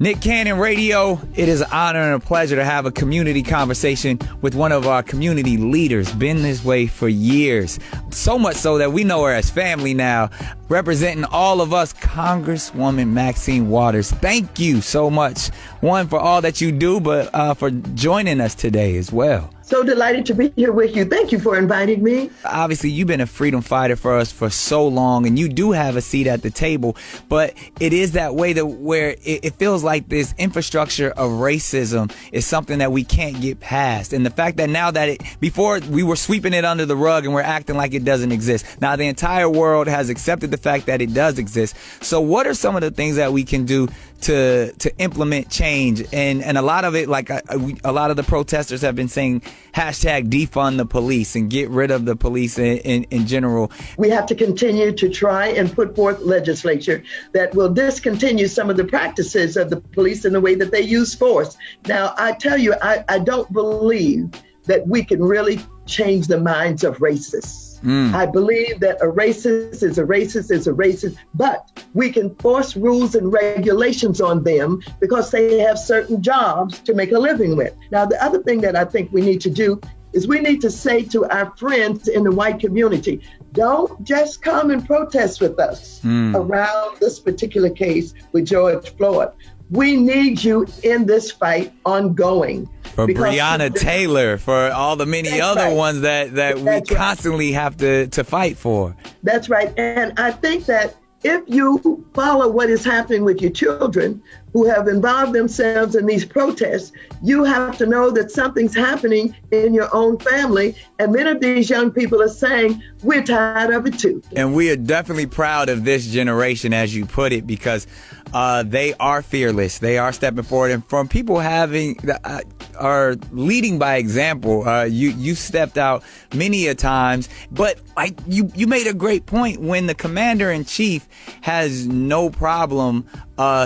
Nick Cannon Radio, it is an honor and a pleasure to have a community conversation with one of our community leaders. Been this way for years. So much so that we know her as family now. Representing all of us, Congresswoman Maxine Waters. Thank you so much, one, for all that you do, but for joining us today as well. So delighted to be here with you. Thank you for inviting me. Obviously, you've been a freedom fighter for us for so long, and you do have a seat at the table. But it is that way that where it feels like this infrastructure of racism is something that we can't get past. And the fact that now that before we were sweeping it under the rug and we're acting like it doesn't exist. Now the entire world has accepted the fact that it does exist. So what are some of the things that we can do to implement change? And a lot of it, like a lot of the protesters have been saying, hashtag defund the police and get rid of the police in general. We have to continue to try and put forth legislation that will discontinue some of the practices of the police in the way that they use force. Now, I tell you, I don't believe that we can really change the minds of racists. I believe that a racist is a racist is a racist, but we can force rules and regulations on them because they have certain jobs to make a living with. Now, the other thing that I think we need to do is we need to say to our friends in the white community, don't just come and protest with us around this particular case with George Floyd. We need you in this fight ongoing. For Breonna Taylor, for all the many other ones that we constantly have to fight for. That's right. And I think that if you follow what is happening with your children who have involved themselves in these protests, you have to know that something's happening in your own family. And many of these young people are saying, we're tired of it too. And we are definitely proud of this generation, as you put it, because they are fearless. They are stepping forward. And from people are leading by example. You stepped out many a times, but you made a great point when the commander in chief has no problem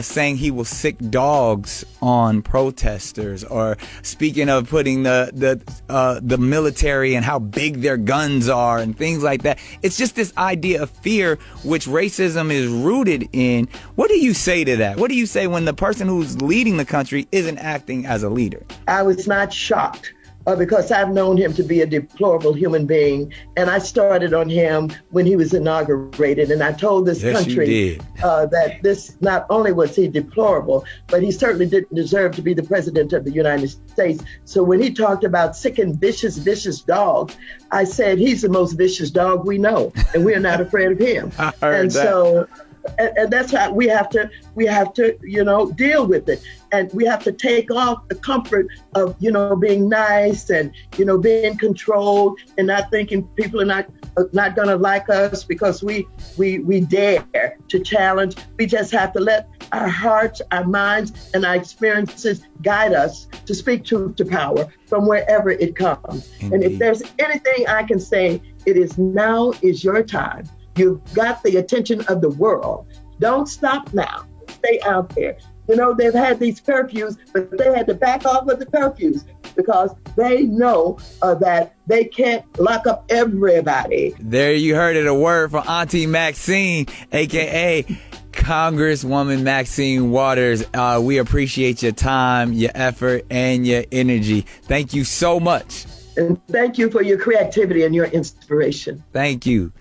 saying he will sick dogs on protesters, or speaking of putting the military and how big their guns are and things like that. It's just this idea of fear, which racism is rooted in. What do you say to that? What do you say when the person who's leading the country isn't acting as a leader? I was not shocked because I've known him to be a deplorable human being. And I started on him when he was inaugurated. And I told this country that this, not only was he deplorable, but he certainly didn't deserve to be the president of the United States. So when he talked about sick and vicious dogs, I said, he's the most vicious dog we know. And we're not afraid of him. And that's how we have to, deal with it. And we have to take off the comfort of, being nice and, being controlled and not thinking people are not going to like us because we dare to challenge. We just have to let our hearts, our minds, and our experiences guide us to speak truth to power from wherever it comes. Indeed. And if there's anything I can say, it is now is your time. You've got the attention of the world. Don't stop now. Stay out there. They've had these curfews, but they had to back off of the curfews because they know that they can't lock up everybody. There you heard it, a word from Auntie Maxine, a.k.a. Congresswoman Maxine Waters. We appreciate your time, your effort, and your energy. Thank you so much. And thank you for your creativity and your inspiration. Thank you.